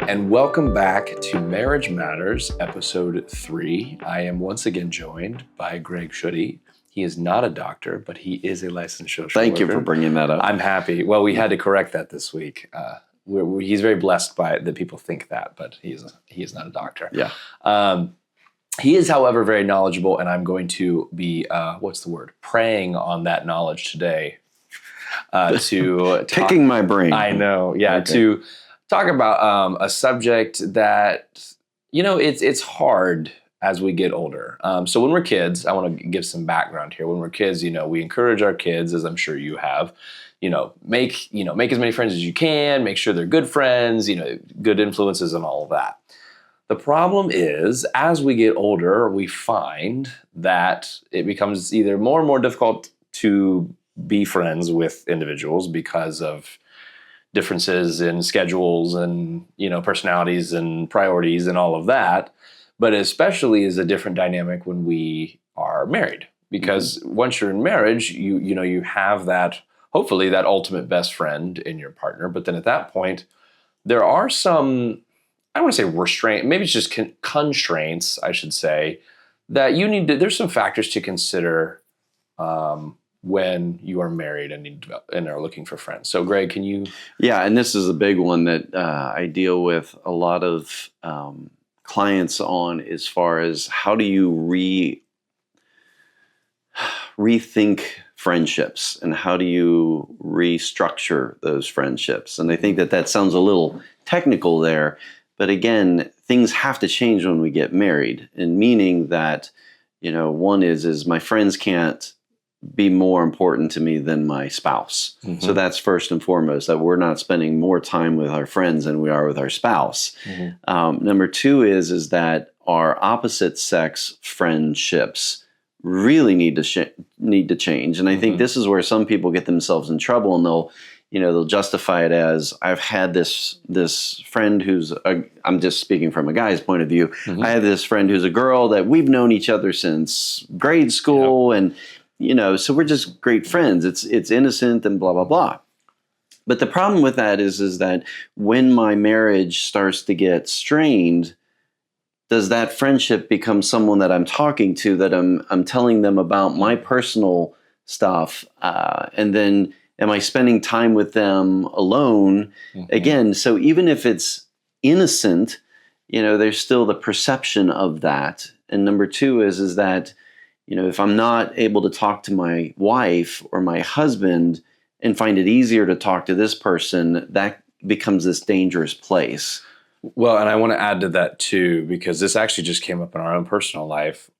And welcome back to Marriage Matters, episode 3. I am once again joined by Greg Schutte. He is not a doctor, but he is a licensed social worker. Thank you for bringing that up. I'm happy. Well, we had to correct that this week. He's very blessed by it that people think that, but he is not a doctor. Yeah. He is, however, very knowledgeable, and I'm going to be, preying on that knowledge today to Picking my brain. I know, yeah, Okay. to talk about a subject that, it's hard as we get older. So when we're kids, I want to give some background here. When we're kids, we encourage our kids, as I'm sure you have, make as many friends as you can, make sure they're good friends, good influences and all of that. The problem is, as we get older, we find that it becomes either more and more difficult to be friends with individuals because of differences in schedules and, personalities and priorities and all of that. But especially is a different dynamic when we are married, because once you're in marriage, you have that, hopefully that ultimate best friend in your partner. But then at that point, there are some, I don't want to say restraint, maybe it's just constraints, I should say, that there's some factors to consider when you are married and are looking for friends. So Greg, can you? Yeah, and this is a big one that I deal with a lot of clients on, as far as how do you rethink friendships and how do you restructure those friendships. And I think that sounds a little technical there, but again, things have to change when we get married, and meaning that, one is my friends can't be more important to me than my spouse. Mm-hmm. So that's first and foremost, that we're not spending more time with our friends than we are with our spouse. Mm-hmm. Number two is that our opposite sex friendships really need to change. And I think this is where some people get themselves in trouble, and they'll justify it as, I've had this friend who's I'm just speaking from a guy's point of view. Mm-hmm. I have this friend who's a girl that we've known each other since grade school, and so we're just great friends. It's innocent and blah, blah, blah. But the problem with that is that when my marriage starts to get strained, does that friendship become someone that I'm talking to, that I'm telling them about my personal stuff? And then am I spending time with them alone? Mm-hmm. Again, so even if it's innocent, there's still the perception of that. And number two is that, if I'm not able to talk to my wife or my husband and find it easier to talk to this person, that becomes this dangerous place. Well, and I want to add to that too, because this actually just came up in our own personal life.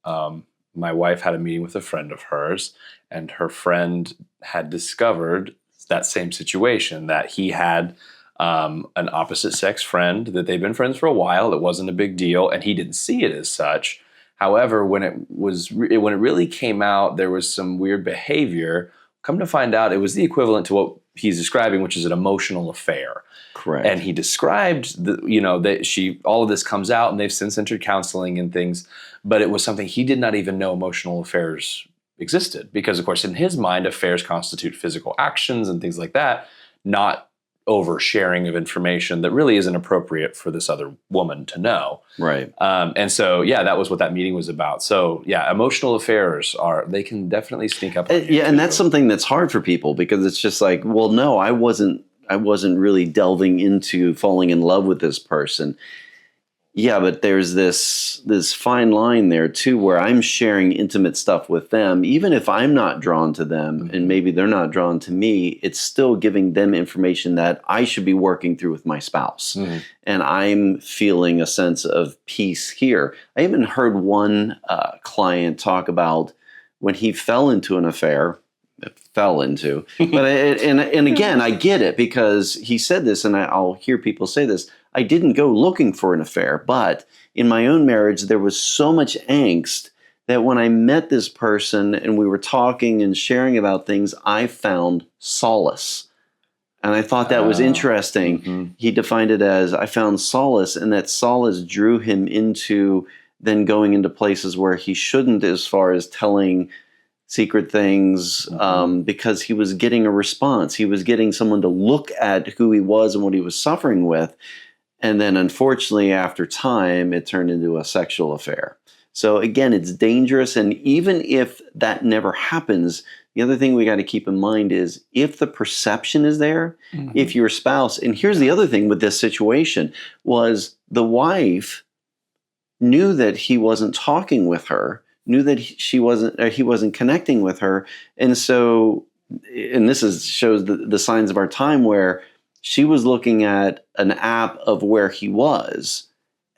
My wife had a meeting with a friend of hers, and her friend had discovered that same situation, that he had an opposite sex friend that they'd been friends for a while. It wasn't a big deal, and he didn't see it as such. However, when it really came out, there was some weird behavior. Come to find out, it was the equivalent to what he's describing, which is an emotional affair. Correct. And he described that all of this comes out, and they've since entered counseling and things, but it was something he did not even know emotional affairs existed, because of course in his mind, affairs constitute physical actions and things like that, not oversharing of information that really isn't appropriate for this other woman to know. Right. And so, that was what that meeting was about. So, emotional affairs they can definitely sneak up on you. Yeah, and that's something that's hard for people, because it's just like, well, no, I wasn't really delving into falling in love with this person. Yeah, but there's this fine line there too, where I'm sharing intimate stuff with them. Even if I'm not drawn to them, and maybe they're not drawn to me, it's still giving them information that I should be working through with my spouse. Mm-hmm. And I'm feeling a sense of peace here. I even heard one client talk about when he fell into an affair. But and again, I get it, because he said this, and I'll hear people say this. I didn't go looking for an affair, but in my own marriage, there was so much angst that when I met this person and we were talking and sharing about things, I found solace. And I thought that was interesting. Mm-hmm. He defined it as, I found solace, and that solace drew him into then going into places where he shouldn't, as far as telling secret things, because he was getting a response. He was getting someone to look at who he was and what he was suffering with. And then unfortunately, after time, it turned into a sexual affair. So again, it's dangerous. And even if that never happens, the other thing we got to keep in mind is if the perception is there, if your spouse, and here's the other thing with this situation, was the wife knew that he wasn't talking with her, knew that he wasn't connecting with her. And so, and this shows the signs of our time where she was looking at an app of where he was.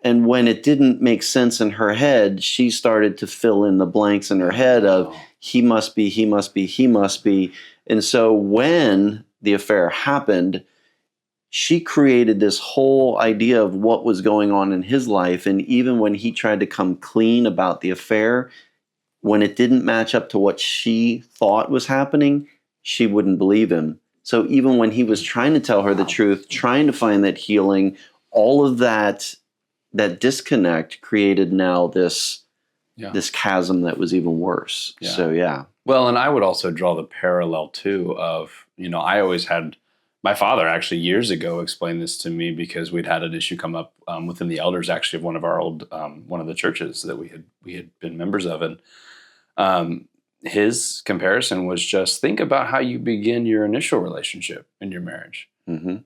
And when it didn't make sense in her head, she started to fill in the blanks in her head of he must be, he must be, he must be. And so when the affair happened, she created this whole idea of what was going on in his life. And even when he tried to come clean about the affair, when it didn't match up to what she thought was happening, she wouldn't believe him. So even when he was trying to tell her the truth, trying to find that healing, all of that disconnect created now this chasm that was even worse. Yeah. So yeah. Well, and I would also draw the parallel too of, I always had, my father actually years ago explained this to me because we'd had an issue come up within the elders actually of one of our old, one of the churches that we had been members of. And his comparison was just think about how you begin your initial relationship in your marriage.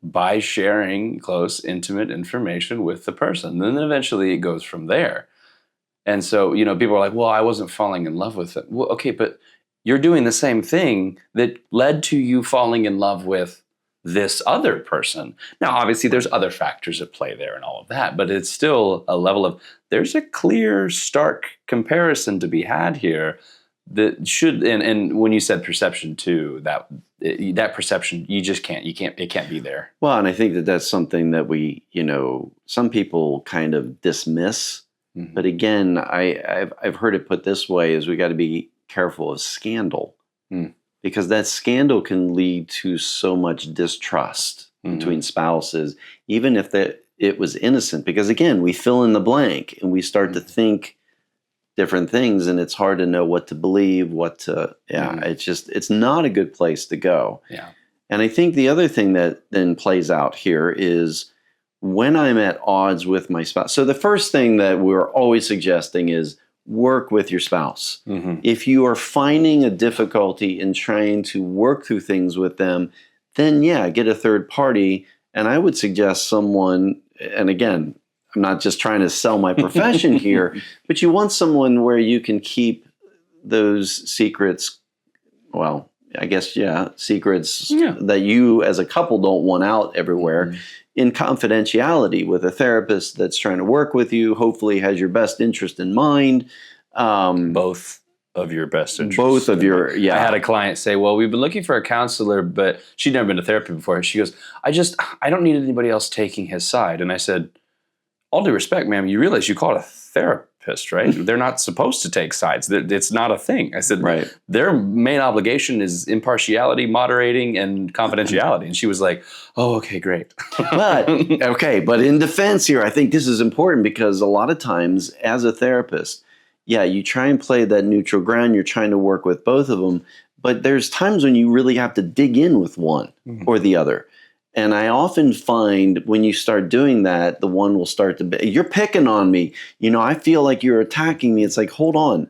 By sharing close, intimate information with the person. Then eventually it goes from there. And so, people are like, well, I wasn't falling in love with it. Well, okay, but you're doing the same thing that led to you falling in love with this other person. Now, obviously, there's other factors at play there and all of that, but it's still a level of, there's a clear, stark comparison to be had here that should, and when you said perception too, that perception, it can't be there. Well, and I think that that's something that we, some people kind of dismiss. But again, I've heard it put this way: is we got to be careful of scandal, because that scandal can lead to so much distrust between spouses, even if it was innocent. Because again, we fill in the blank and we start to think different things, and it's hard to know what to believe, it's not a good place to go. Yeah. And I think the other thing that then plays out here is when I'm at odds with my spouse. So the first thing that we're always suggesting is work with your spouse. If you are finding a difficulty in trying to work through things with them, then get a third party. And I would suggest someone, and again, I'm not just trying to sell my profession here, but you want someone where you can keep those secrets, well, I guess, secrets that you as a couple don't want out everywhere in confidentiality with a therapist that's trying to work with you, hopefully has your best interest in mind. Both of your best interests. Both of your, I had a client say, well, we've been looking for a counselor, but she'd never been to therapy before. She goes, I don't need anybody else taking his side. And I said, all due respect, ma'am, you realize you call it a therapist, right? They're not supposed to take sides. It's not a thing. I said, right. Their main obligation is impartiality, moderating, and confidentiality. And she was like, oh, okay, great. But in defense here, I think this is important because a lot of times as a therapist, you try and play that neutral ground. You're trying to work with both of them. But there's times when you really have to dig in with one or the other. And I often find when you start doing that, the one will start to be, you're picking on me. I feel like you're attacking me. It's like, hold on.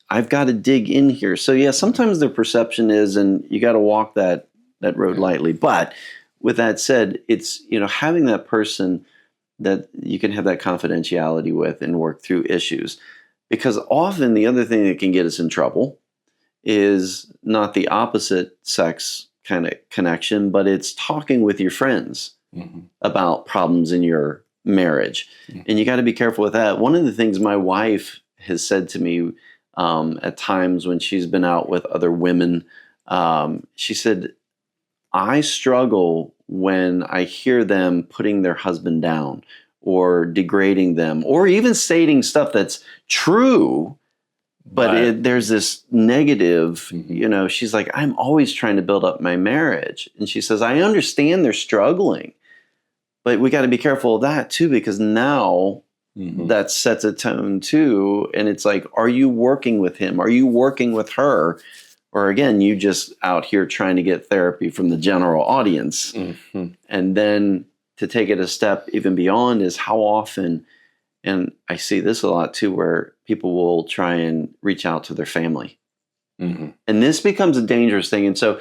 I've got to dig in here. So sometimes the perception is, and you got to walk that road lightly. But with that said, it's, having that person that you can have that confidentiality with and work through issues. Because often the other thing that can get us in trouble is not the opposite sex kind of connection, but it's talking with your friends about problems in your marriage. And you got to be careful with that. One of the things my wife has said to me at times when she's been out with other women, she said, I struggle when I hear them putting their husband down or degrading them or even stating stuff that's true. But there's this negative, she's like, I'm always trying to build up my marriage. And she says, I understand they're struggling, but we got to be careful of that too, because now that sets a tone too. And it's like, are you working with him? Are you working with her? Or again, you just out here trying to get therapy from the general audience. And then to take it a step even beyond is how often, and I see this a lot too, where people will try and reach out to their family. Mm-hmm. And this becomes a dangerous thing. And so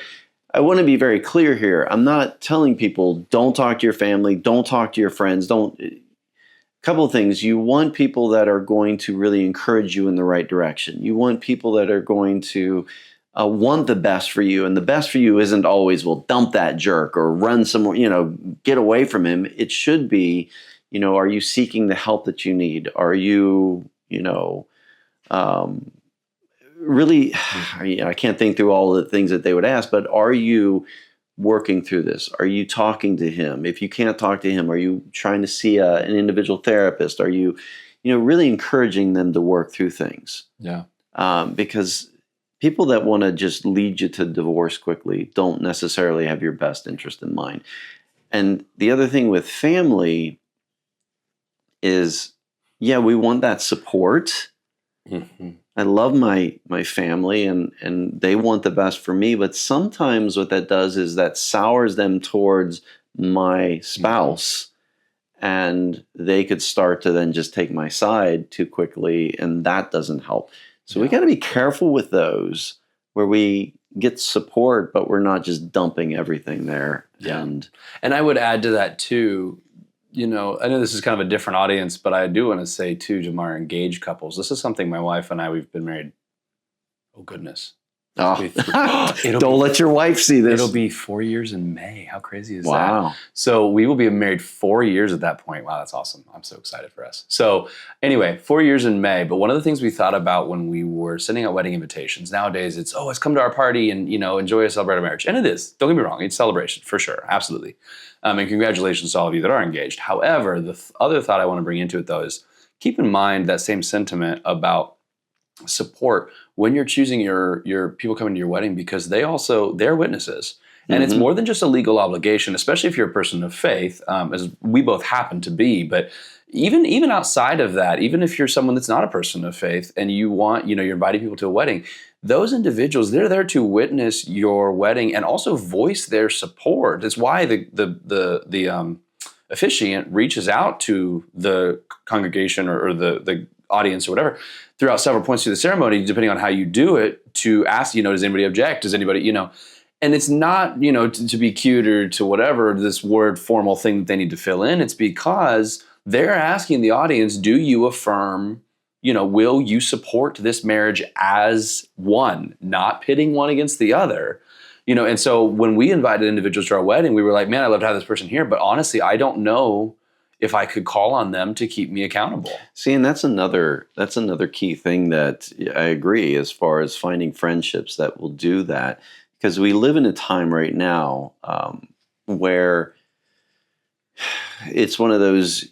I want to be very clear here. I'm not telling people don't talk to your family, don't talk to your friends, don't. A couple of things. You want people that are going to really encourage you in the right direction. You want people that are going to want the best for you. And the best for you isn't always, well, dump that jerk or run somewhere, get away from him. It should be, are you seeking the help that you need? Are you, really, I can't think through all the things that they would ask, but are you working through this? Are you talking to him? If you can't talk to him, are you trying to see an individual therapist? Are you, really encouraging them to work through things? Yeah. Because people that want to just lead you to divorce quickly don't necessarily have your best interest in mind. And the other thing with family is, we want that support. Mm-hmm. I love my family and they want the best for me, but sometimes what that does is that sours them towards my spouse, and they could start to then just take my side too quickly, and that doesn't help. So we got to be careful with those where we get support, but we're not just dumping everything there. Yeah. And I would add to that too, I know this is kind of a different audience, but I do want to say too, to our engaged couples, this is something my wife and I, we've been married. Oh goodness. Don't let your wife see this. It'll be 4 years in May. How crazy is that? Wow. So we will be married 4 years at that point. Wow, that's awesome. I'm so excited for us. So anyway, 4 years in May. But one of the things we thought about when we were sending out wedding invitations, nowadays it's, let's come to our party and, enjoy and celebrate our marriage. And it is. Don't get me wrong. It's celebration for sure. Absolutely. And congratulations to all of you that are engaged. However, the other thought I want to bring into it though is keep in mind that same sentiment about support when you're choosing your people coming to your wedding, because they're witnesses. And it's more than just a legal obligation, especially if you're a person of faith, as we both happen to be. But even outside of that, even if you're someone that's not a person of faith and you want, you're inviting people to a wedding, those individuals, they're there to witness your wedding and also voice their support. That's why the officiant reaches out to the congregation or the audience or whatever throughout several points through the ceremony, depending on how you do it, to ask, does anybody object? Does anybody, and it's not, to be cute or to whatever, this word formal thing that they need to fill in. It's because they're asking the audience, do you affirm, will you support this marriage as one, not pitting one against the other? And so when we invited individuals to our wedding, we were like, man, I'd love to have this person here, but honestly, I don't know if I could call on them to keep me accountable. See, and that's another key thing that I agree as far as finding friendships that will do that. Because we live in a time right now where it's one of those,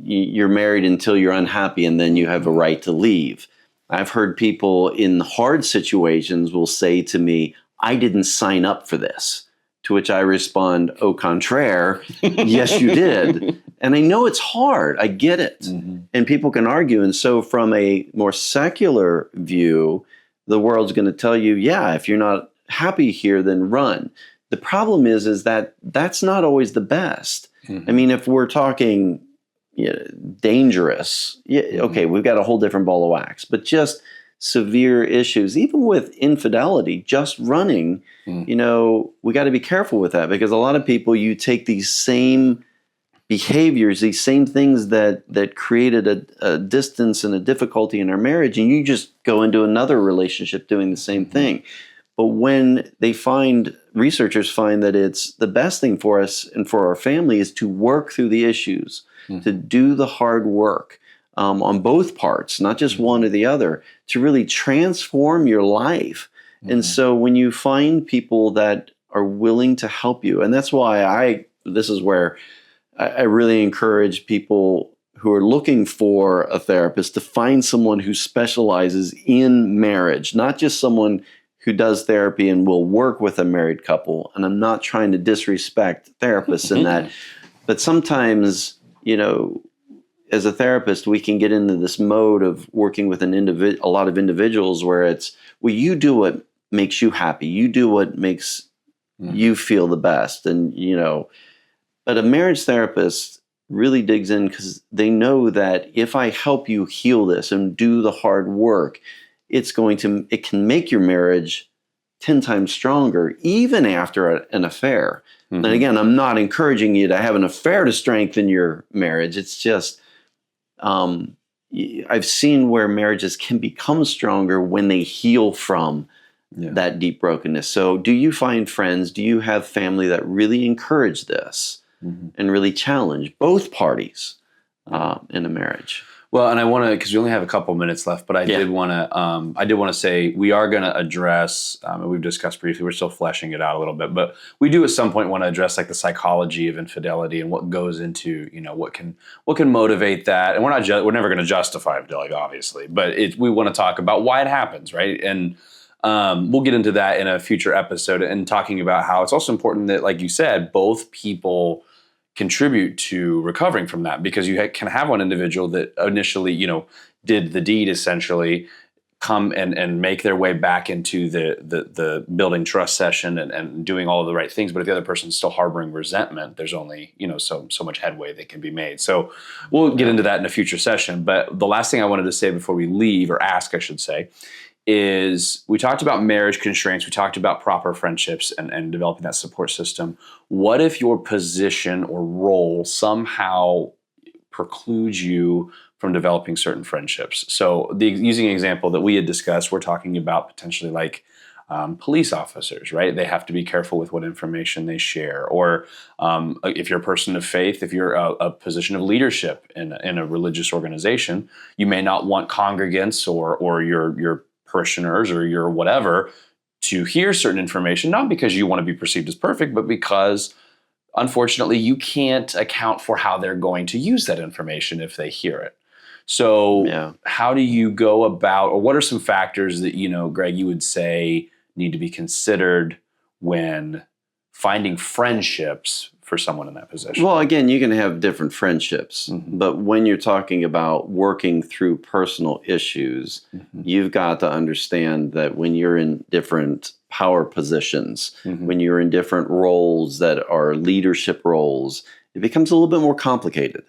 you're married until you're unhappy and then you have a right to leave. I've heard people in hard situations will say to me, I didn't sign up for this. To which I respond, au contraire, yes, you did. And I know it's hard. I get it. Mm-hmm. And people can argue. And so from a more secular view, the world's going to tell you, if you're not happy here, then run. The problem is that that's not always the best. Mm-hmm. I mean, if we're talking dangerous, okay, we've got a whole different ball of wax. But just severe issues, even with infidelity, just running, we got to be careful with that, because a lot of people, you take these same behaviors, these same things that created a distance and a difficulty in our marriage, and you just go into another relationship doing the same thing. But when researchers find that it's the best thing for us and for our family is to work through the issues, to do the hard work on both parts, not just one or the other, to really transform your life. And so when you find people that are willing to help you, and that's why this is where I really encourage people who are looking for a therapist to find someone who specializes in marriage, not just someone who does therapy and will work with a married couple. And I'm not trying to disrespect therapists in that, but sometimes, as a therapist, we can get into this mode of working with a lot of individuals where it's, well, you do what makes you happy. You do what makes you feel the best. And, But a marriage therapist really digs in because they know that if I help you heal this and do the hard work, it can make your marriage 10 times stronger, even after an affair. Mm-hmm. And again, I'm not encouraging you to have an affair to strengthen your marriage. It's just, I've seen where marriages can become stronger when they heal from that deep brokenness. So do you find friends, do you have family that really encourage this and really challenge both parties in a marriage? Well, and I want to, because we only have a couple minutes left, but I did want to say we are going to address, and we've discussed briefly, we're still fleshing it out a little bit, but we do at some point want to address like the psychology of infidelity and what goes into, what can motivate that. And we're never going to justify infidelity, obviously, but we want to talk about why it happens, right? And we'll get into that in a future episode and talking about how it's also important that, like you said, both people contribute to recovering from that, because you can have one individual that initially, did the deed, essentially come and make their way back into the building trust session and doing all of the right things. But if the other person's still harboring resentment, there's only, so much headway that can be made. So we'll get into that in a future session. But the last thing I wanted to say before we leave, or ask, I should say, is we talked about marriage constraints, we talked about proper friendships and developing that support system. What if your position or role somehow precludes you from developing certain friendships? So using an example that we had discussed, we're talking about potentially like police officers, right? They have to be careful with what information they share. Or if you're a person of faith, if you're a position of leadership in a religious organization, you may not want congregants or your parishioners or your whatever to hear certain information, not because you want to be perceived as perfect, but because unfortunately you can't account for how they're going to use that information if they hear it. So how do you go about, or what are some factors that, Greg, you would say need to be considered when finding friendships for someone in that position? Well, again, you can have different friendships, but when you're talking about working through personal issues, you've got to understand that when you're in different power positions, when you're in different roles that are leadership roles, it becomes a little bit more complicated.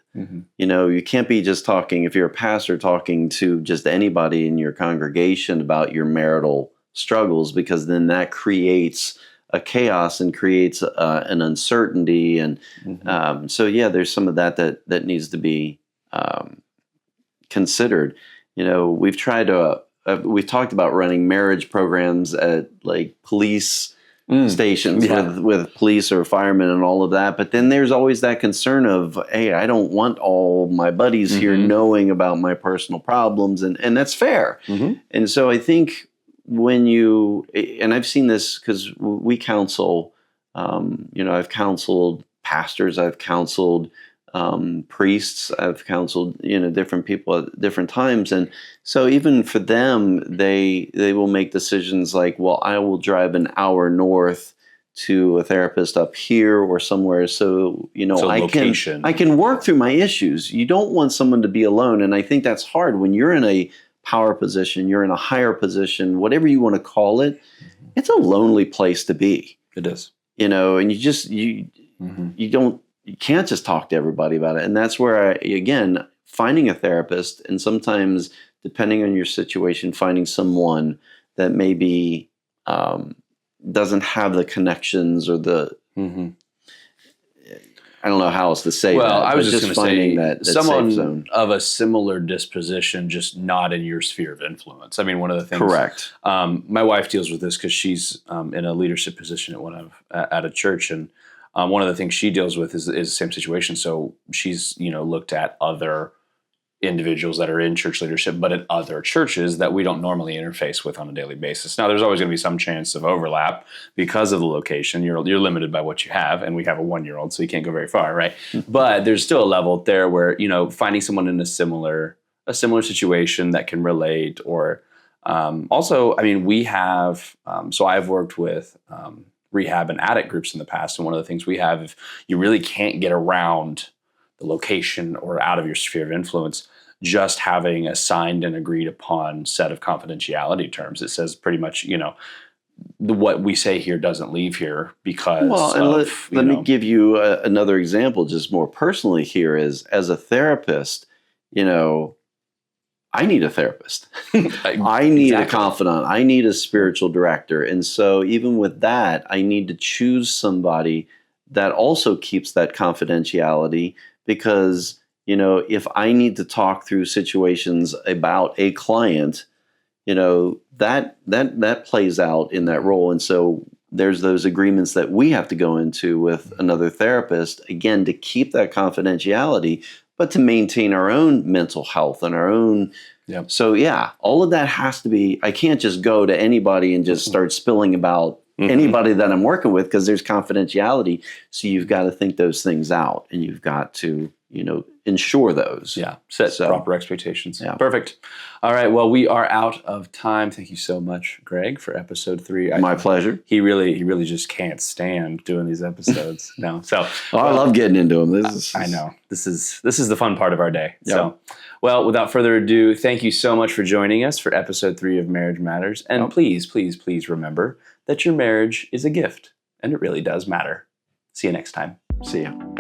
You can't be just talking, if you're a pastor, talking to just anybody in your congregation about your marital struggles, because then that creates a chaos and creates an uncertainty. And there's some of that needs to be considered. We've tried to, we've talked about running marriage programs at like police stations with police or firemen and all of that. But then there's always that concern of, hey, I don't want all my buddies here knowing about my personal problems. And that's fair. And so I think and I've seen this because we counsel, I've counseled pastors, I've counseled priests, I've counseled, different people at different times. And so even for them, they will make decisions like, well, I will drive an hour north to a therapist up here or somewhere. So, I can work through my issues. You don't want someone to be alone. And I think that's hard when you're in a power position, you're in a higher position, whatever you want to call it. It's a lonely place to be. It is. And you can't just talk to everybody about it. And that's where again, finding a therapist, and sometimes depending on your situation, finding someone that maybe doesn't have the connections or the, I don't know how else to say well, that. I was just going to say that someone safe zone. of a similar disposition, just not in your sphere of influence. I mean, one of the things. Correct. My wife deals with this because she's in a leadership position at a church, and one of the things she deals with is the same situation. So she's looked at other individuals that are in church leadership, but at other churches that we don't normally interface with on a daily basis. Now, there's always going to be some chance of overlap because of the location. You're limited by what you have, and we have a 1-year-old, so you can't go very far, right? But there's still a level there where finding someone in a similar situation that can relate, or also, I mean, we have. So I've worked with rehab and addict groups in the past, and one of the things we have, if you really can't get around the location or out of your sphere of influence, just having a signed and agreed upon set of confidentiality terms. It says pretty much, what we say here doesn't leave here because Well, and let me give you another example, just more personally here is as a therapist, I need a therapist. I need a confidant. I need a spiritual director. And so even with that, I need to choose somebody that also keeps that confidentiality because, if I need to talk through situations about a client, that plays out in that role. And so there's those agreements that we have to go into with another therapist, again, to keep that confidentiality, but to maintain our own mental health and our own. Yep. So yeah, all of that has to be, I can't just go to anybody and just start spilling about anybody that I'm working with because there's confidentiality. So you've got to think those things out and you've got to, ensure those. Yeah. Set proper expectations. Yeah. Perfect. All right. Well, we are out of time. Thank you so much, Greg, for episode 3. My pleasure. He really just can't stand doing these episodes. No. So I love getting into them. I know. This is the fun part of our day. Yep. So, well, without further ado, thank you so much for joining us for episode 3 of Marriage Matters. And please, please, please remember that your marriage is a gift and it really does matter. See you next time. See ya.